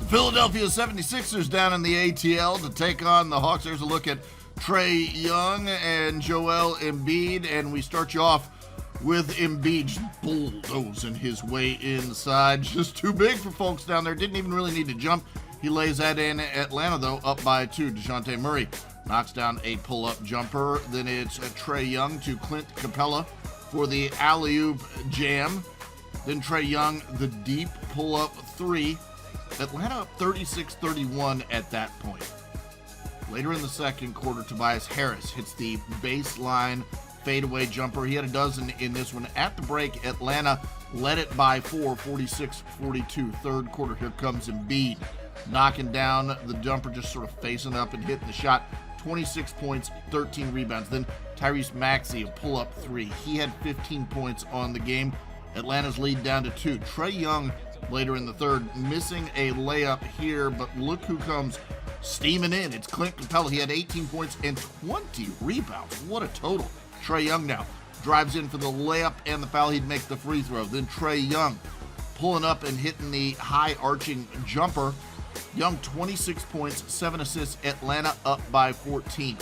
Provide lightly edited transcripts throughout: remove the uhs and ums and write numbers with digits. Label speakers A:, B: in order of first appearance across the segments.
A: Philadelphia 76ers down in the ATL to take on the Hawks. There's a look at Trae Young and Joel Embiid, and we start you off with Embiid just bulldozing his way inside. Just too big for folks down there. Didn't even really need to jump. He lays that in. Atlanta, though, up by 2. DeJounte Murray knocks down a pull-up jumper. Then it's Trae Young to Clint Capela for the alley-oop jam. Then Trae Young, the deep pull-up 3. Atlanta up 36-31 at that point. Later in the second quarter, Tobias Harris hits the baseline fadeaway jumper. He had a dozen in this one. At the break, Atlanta led it by 4, 46-42. Third quarter, here comes Embiid, knocking down the jumper, just sort of facing up and hitting the shot. 26 points, 13 rebounds. Then Tyrese Maxey, a pull-up 3. He had 15 points on the game. Atlanta's lead down to 2. Trae Young, later in the third, missing a layup here, but look who comes steaming in. It's Clint Capela. He had 18 points and 20 rebounds. What a total. Trae Young now drives in for the layup and the foul. He'd make the free throw. Then Trae Young pulling up and hitting the high arching jumper. Young 26 points, 7 assists. Atlanta up by 14.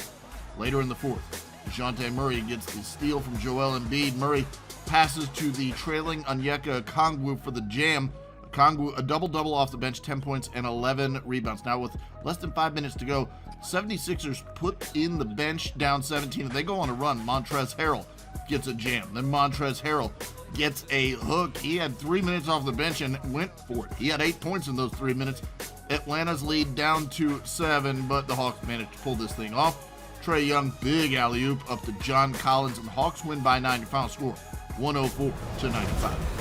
A: Later in the fourth, DeJounte Murray gets the steal from Joel Embiid. Murray passes to the trailing Onyeka Okongwu for the jam. Okongwu, a double-double off the bench, 10 points and 11 rebounds. Now with less than 5 minutes to go, 76ers put in the bench down 17, and they go on a run. Montrezl Harrell gets a jam. Then Montrezl Harrell gets a hook. He had 3 minutes off the bench and went for it. He had 8 points in those 3 minutes. Atlanta's lead down to 7, but the Hawks managed to pull this thing off. Trae Young, big alley-oop up to John Collins, and the Hawks win by 9. Your final score, 104-95.